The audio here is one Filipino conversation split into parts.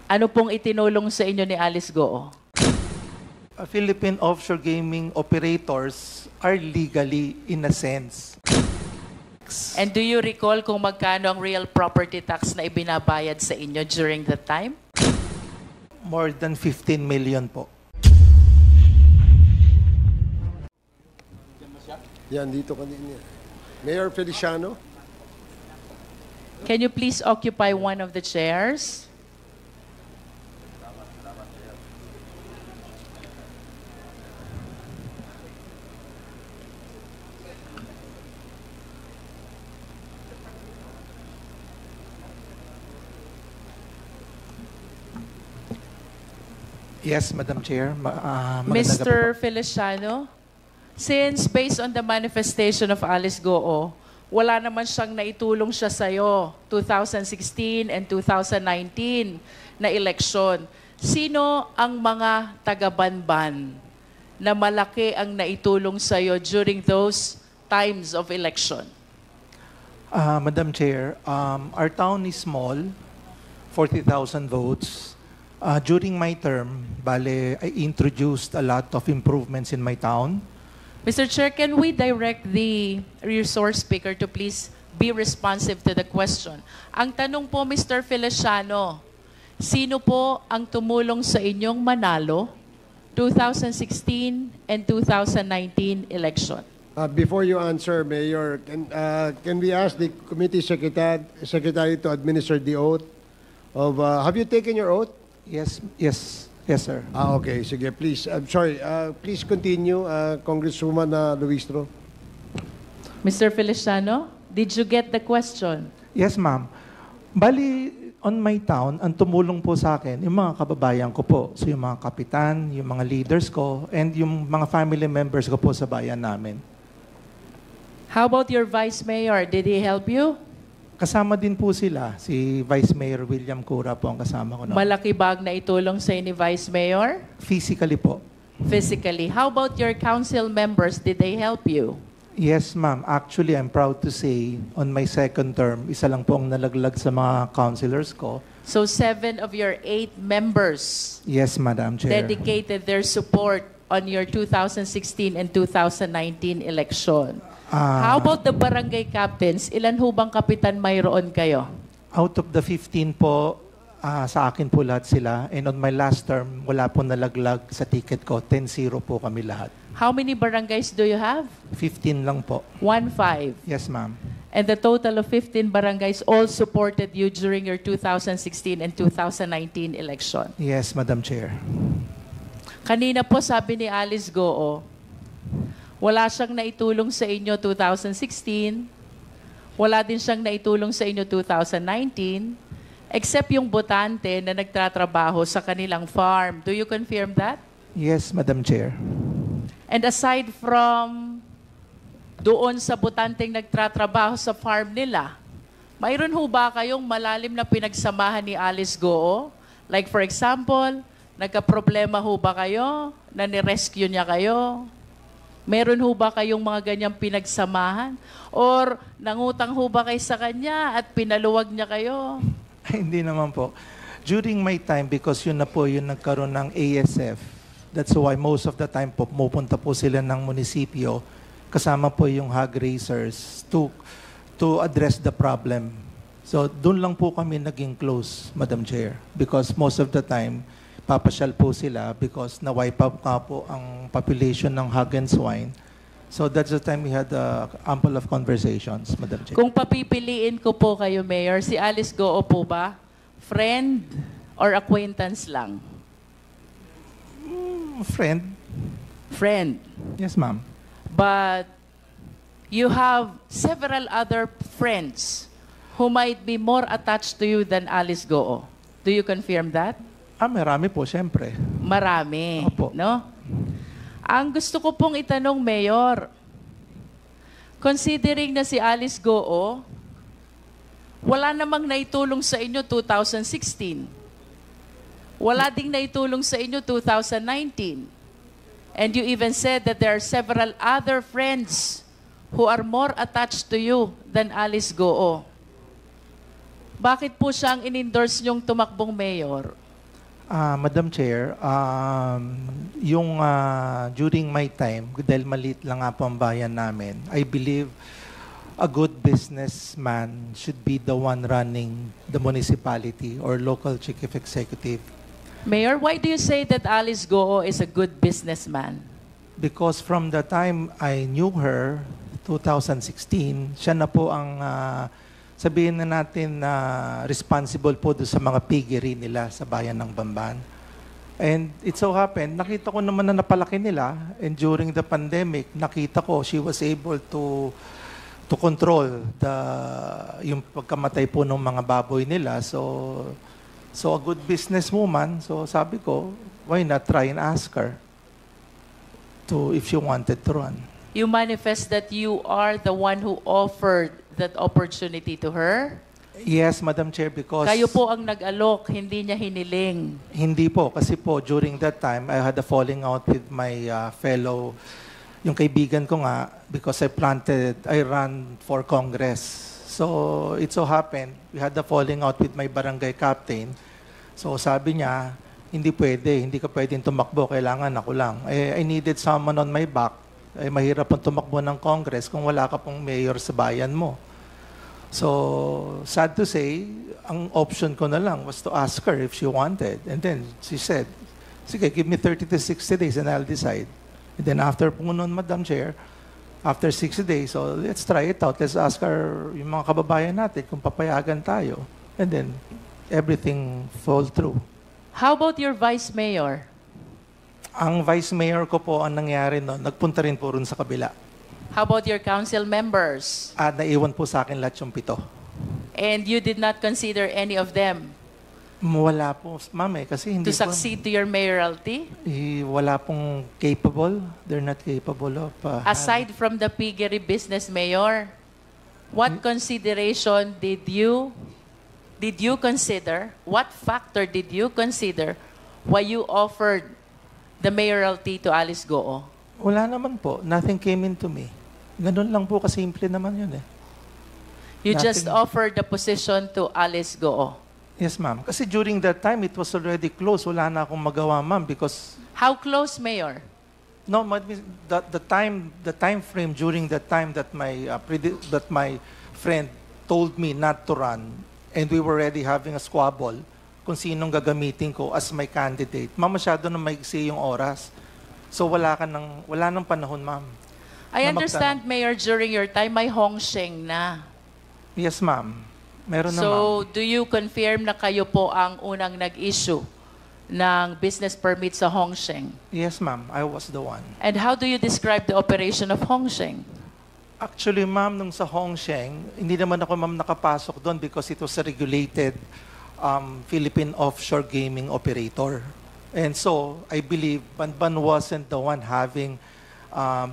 Ano pong itinulong sa inyo ni Alice Goo? Philippine offshore gaming operators are legally in a sense. And do you recall kung magkano ang real property tax na ibinabayad sa inyo during that time? More than 15 million po. Yan, dito kanina. Mayor Feliciano. Can you please occupy one of the chairs? Yes, Madam Chair. Mr. Feliciano, since based on the manifestation of Alice Goo, wala naman siyang naitulong siya sa'yo 2016 and 2019 na eleksyon. Sino ang mga taga-Banban na malaki ang naitulong sa'yo during those times of election? Madam Chair, our town is small, 40,000 votes. During my term, I introduced a lot of improvements in my town. Mr. Chair, can we direct the resource speaker to please be responsive to the question? Ang tanong po, Mr. Feliciano, sino po ang tumulong sa inyong manalo 2016 and 2019 election? Before you answer, Mayor, can we ask the committee secretary to administer the oath of... have you taken your oath? Yes, sir. Okay. Sige, please. I'm sorry. Please continue, Congresswoman Luistro. Mr. Feliciano, did you get the question? Yes, ma'am. On my town, ang tumulong po sa akin, yung mga kababayan ko po. So yung mga kapitan, yung mga leaders ko, and yung mga family members ko po sa bayan namin. How about your Vice Mayor? Did he help you? Kasama din po sila. Si Vice Mayor William Cura po ang kasama ko. Malaki bag na itulong sa ni Vice Mayor? Physically po. Physically. How about your council members? Did they help you? Yes, ma'am. Actually, I'm proud to say, on my second term, isa lang po ang nalaglag sa mga councilors ko. So 7 of your 8 members Yes, Madam Chair. dedicated their support on your 2016 and 2019 election. How about the barangay captains? Ilan ho bang kapitan mayroon kayo? Out of the 15 po, sa akin po lahat sila. And on my last term, wala po nalaglag sa ticket ko. 10-0 po kami lahat. How many barangays do you have? 15 lang po. 15. Yes, ma'am. And the total of 15 barangays all supported you during your 2016 and 2019 election. Yes, Madam Chair. Kanina po sabi ni Alice Goo, wala siyang naitulong sa inyo 2016, wala din siyang naitulong sa inyo 2019, except yung botante na nagtatrabaho sa kanilang farm. Do you confirm that? Yes, Madam Chair. And aside from doon sa botanteng nagtatrabaho sa farm nila, mayroon ho ba kayong malalim na pinagsamahan ni Alice Goo? Like for example, nagka-problema ho ba kayo na ni-rescue niya kayo? Meron ho ba kayong mga ganyang pinagsamahan? Or nangutang ho ba kayo sa kanya at pinaluwag niya kayo? Hindi naman po. During my time, because yun na po yung nagkaroon ng ASF, that's why most of the time po, pupunta po sila ng munisipyo, kasama po yung hog raisers to address the problem. So doon lang po kami naging close, Madam Chair, because most of the time, papasyal po sila because na-wipe out nga po ang population ng hog and swine. So that's the time we had ample of conversations, Madam Chair. Kung papipiliin ko po kayo, Mayor, si Alice Goo po ba? Friend or acquaintance lang? Friend. Friend. Yes, ma'am. But you have several other friends who might be more attached to you than Alice Goo. Do you confirm that? Marami po, syempre. Marami. Opo. No? Ang gusto ko pong itanong, Mayor, considering na si Alice Goo, wala namang naitulong sa inyo 2016. Wala ding naitulong sa inyo 2019. And you even said that there are several other friends who are more attached to you than Alice Goo. Bakit po siya ang in-endorse niyong tumakbong mayor? Madam Chair, yung during my time, dahil maliit lang nga po ang bayan namin, I believe a good businessman should be the one running the municipality or local chief executive. Mayor, why do you say that Alice Goo is a good businessman? Because from the time I knew her, 2016, siya na po ang sabihin na natin na responsible po doon sa mga piggery nila sa bayan ng Bamban. And it so happened, nakita ko naman na napalaki nila, and during the pandemic, nakita ko she was able to control yung pagkamatay po ng mga baboy nila. So a good businesswoman, so sabi ko, why not try and ask her if she wanted to run. You manifest that you are the one who offered that opportunity to her? Yes, Madam Chair, because... Kayo po ang nag-alok, hindi niya hiniling. Hindi po, kasi po during that time, I had a falling out with my fellow, yung kaibigan ko nga, because I ran for Congress. So, it so happened, we had a falling out with my barangay captain. So, sabi niya, hindi ka pwedeng tumakbo, kailangan ako lang. I needed someone on my back. Mahirap pong tumakbo ng Congress kung wala ka pong mayor sa bayan mo. So, sad to say, ang option ko na lang was to ask her if she wanted. And then she said, sige, give me 30 to 60 days and I'll decide. And then after po noon, Madam Chair, after 60 days, so let's try it out. Let's ask her, yung mga kababayan natin, kung papayagan tayo. And then, everything fall through. How about your vice mayor? Ang vice mayor ko po, ang nangyari noon, nagpunta rin po rin sa kabila. How about your council members? At naiwan po sa akin lahat yung 7. And you did not consider any of them Wala po, ma'am kasi hindi to succeed to your mayoralty? Wala pong capable. They're not capable of... Aside from the piggery business mayor, what consideration did you consider? What factor did you consider why you offered the mayoralty to Alice Goo? Wala naman po. Nothing came into me. Ganun lang po kasimple naman yun eh. You just offered the position to Alice Goo. Yes, ma'am. Kasi during that time, it was already closed. Wala na akong magawa, ma'am, because... How close, Mayor? No, the time frame during that time that my friend told me not to run, and we were already having a squabble kung sinong gagamitin ko as my candidate. Ma'am, masyado na maigsi yung oras. So wala nang panahon, ma'am. I understand, Mayor, during your time, may Hong Sheng na. Yes, ma'am. Meron na, ma'am. So, do you confirm na kayo po ang unang nag-issue ng business permit sa Hong Sheng? Yes, ma'am. I was the one. And how do you describe the operation of Hong Sheng? Actually, ma'am, nung sa Hong Sheng, hindi naman ako, ma'am, nakapasok doon because it was a regulated Philippine offshore gaming operator. And so, I believe Banban wasn't the one having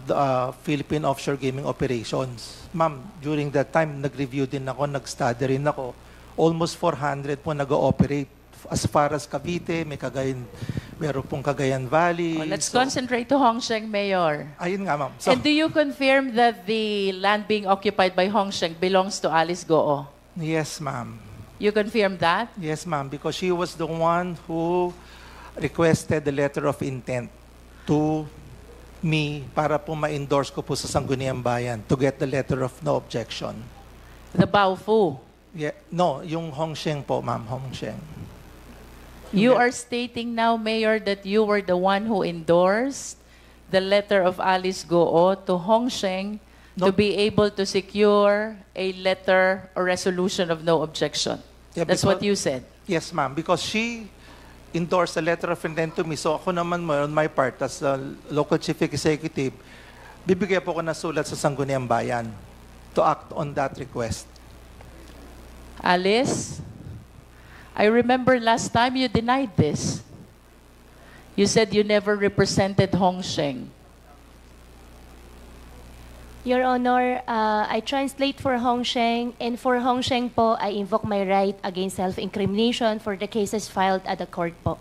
the Philippine offshore gaming operations. Ma'am, during that time, nag-review din ako, nag-study rin ako. Almost 400 po nag-ooperate. As far as Cavite, meron pong Cagayan Valley. Let's concentrate to Hong Sheng, Mayor. Ayun nga, ma'am. So, And do you confirm that the land being occupied by Hong Sheng belongs to Alice Goo? yes, ma'am. You confirm that? Yes, ma'am, because she was the one who requested the letter of intent to me para po ma-endorse ko po sa Sangguniang Bayan to get the letter of no objection. The Baofu. Yeah, no, yung Hong Sheng po, ma'am, Hong Sheng. You are stating now, Mayor, that you were the one who endorsed the letter of Alice Goo to Hong Sheng to No. be able to secure a letter or resolution of no objection. Yeah, That's what because- you said. Yes, ma'am, because she endorsed the letter of intent to me. So ako naman on my part as a local chief executive, bibigay po ko na sulat sa Sangguniang Bayan to act on that request. Alice, I remember last time you denied this. You said you never represented Hong Sheng. Your Honor, I translate for Hong Sheng, and for Hong Sheng po, I invoke my right against self-incrimination for the cases filed at the court po.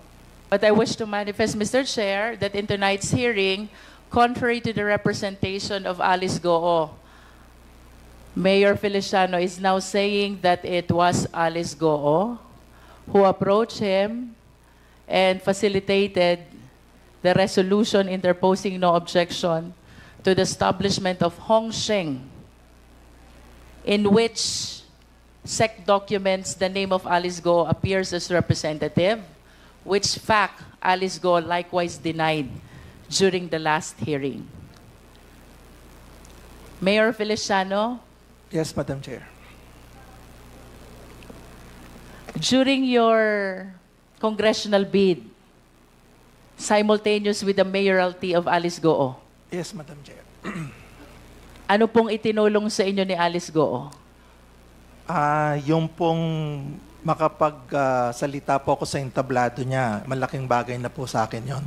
But I wish to manifest, Mr. Chair, that in tonight's hearing, contrary to the representation of Alice Goo, Mayor Feliciano is now saying that it was Alice Goo who approached him and facilitated the resolution interposing no objection to the establishment of Hong Sheng, in which SEC documents the name of Alice Go appears as representative, which fact Alice Go likewise denied during the last hearing. Mayor Feliciano, Yes, Madam Chair. during your congressional bid, simultaneous with the mayoralty of Alice Goo, Yes, Madam Chair. ano pong itinulong sa inyo ni Alice Goo? Yung pong makapagsalita po ako sa entablado niya, malaking bagay na po sa akin yon.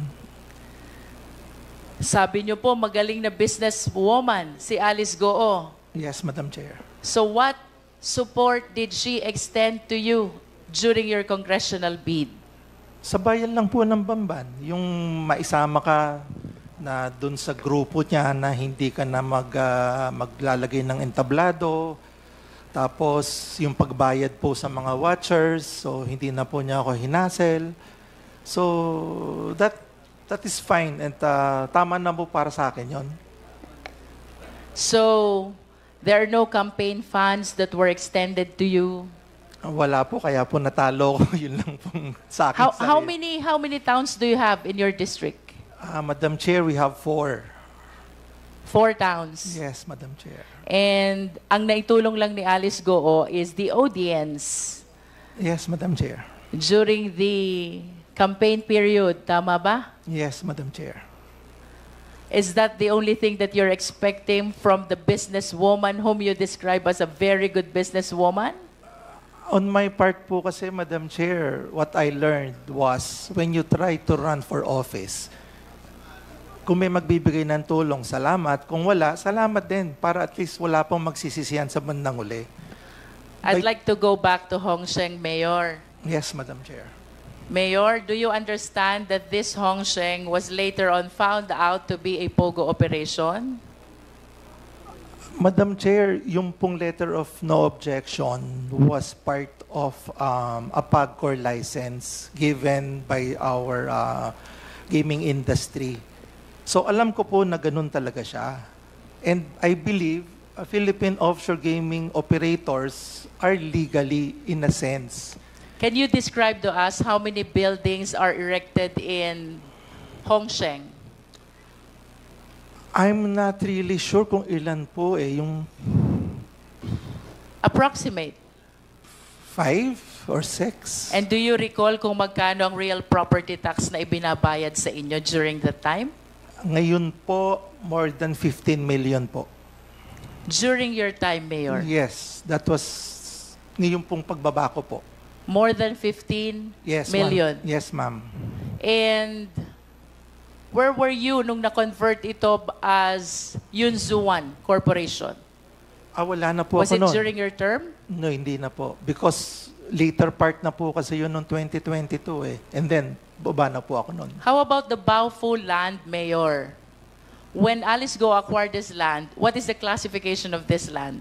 Sabi niyo po, magaling na businesswoman si Alice Goo. Yes, Madam Chair. So what support did she extend to you during your congressional bid? Sa bayan lang po ng Bamban, yung maisama ka na dun sa grupo niya na hindi ka na maglalagay ng entablado. Tapos yung pagbayad po sa mga watchers, so hindi na po niya ako hinasel. So that is fine and tama na po para sa akin yon. So there are no campaign funds that were extended to you? Wala po, kaya po natalo ko. Yun lang pong sa akin. How many towns do you have in your district? Madam Chair, we have 4. 4 towns. Yes, Madam Chair. And ang naitulong lang ni Alice Goo is the audience Yes, Madam Chair. during the campaign period. Tama ba? Yes, Madam Chair. Is that the only thing that you're expecting from the businesswoman whom you describe as a very good businesswoman? On my part po kasi, Madam Chair, what I learned was when you try to run for office, kung may magbibigay ng tulong, salamat. Kung wala, salamat din para at least wala pong magsisisihan sa bandang uli. I'd like to go back to Hong Sheng, Mayor. Yes, Madam Chair. Mayor, do you understand that this Hong Sheng was later on found out to be a POGO operation? Madam Chair, yung pong letter of no objection was part of a PAGCOR license given by our gaming industry. So alam ko po na ganun talaga siya. And I believe Philippine offshore gaming operators are legally in a sense. Can you describe to us how many buildings are erected in Hong Sheng? I'm not really sure kung ilan po yung Approximate. 5 or 6. And do you recall kung magkano ang real property tax na ibinabayad sa inyo during that time? Ngayon po, more than 15 million po. During your time, Mayor? Yes, that was yung pong pagbaba ko po. More than 15 Yes, million? ma'am. Yes, ma'am. And where were you nung na-convert ito as Yunzuan Corporation? Wala na po Was ako it noon. during your term? No, hindi na po. Because later part na po kasi yun noong 2022 eh. And then, baba na po ako noon. How about the Baofu land, Mayor? When Alice Go acquired this land, what is the classification of this land?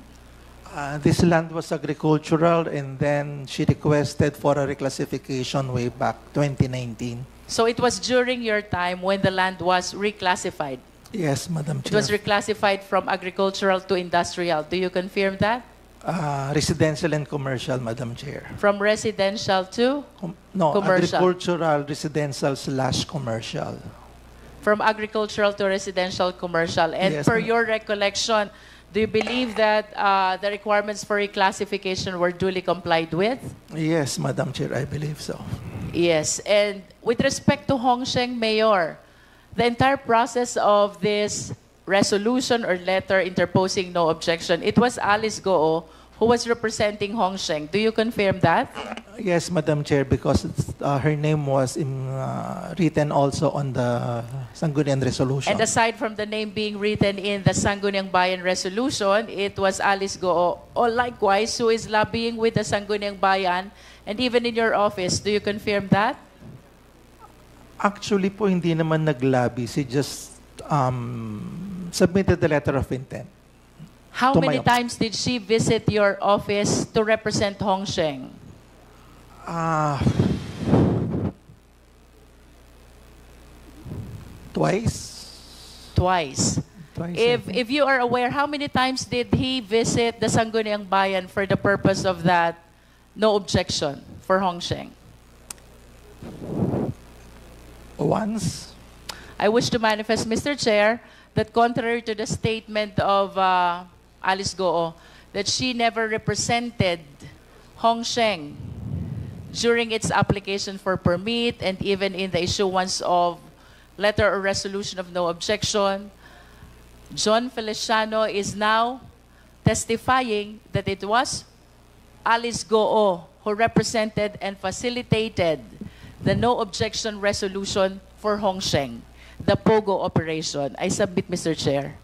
This land was agricultural and then she requested for a reclassification way back 2019. So it was during your time when the land was reclassified. Yes, Madam It Chair. was reclassified from agricultural to industrial. Do you confirm that? Residential and commercial, Madam Chair. From residential to? No, Commercial. agricultural, residential / commercial. From agricultural to residential commercial. And Yes, per ma'am. your recollection, do you believe that the requirements for reclassification were duly complied with? Yes, Madam Chair, I believe so. Yes. And with respect to Hong Sheng, Mayor, the entire process of this resolution or letter interposing no objection, it was Alice Goo who was representing Hong Sheng. Do you confirm that? Yes, Madam Chair, because her name was written also on the Sangguniang Resolution. And aside from the name being written in the Sangguniang Bayan Resolution, it was Alice Goo, or likewise, who is lobbying with the Sangguniang Bayan, and even in your office. Do you confirm that? Actually po, hindi naman naglabi. She just submitted the letter of intent. How To my many office. times did she visit your office to represent Hong Sheng? Twice. Twice. Twice. I think. If you are aware, how many times did he visit the Sangguniang Bayan for the purpose of that no objection for Hong Sheng? Once. I wish to manifest, Mr. Chair, that contrary to the statement of Alice Goo, that she never represented Hong Sheng during its application for permit and even in the issuance of letter or resolution of no objection, John Feliciano is now testifying that it was Alice Goo who represented and facilitated the no objection resolution for Hong Sheng, the POGO operation. I submit, Mr. Chair.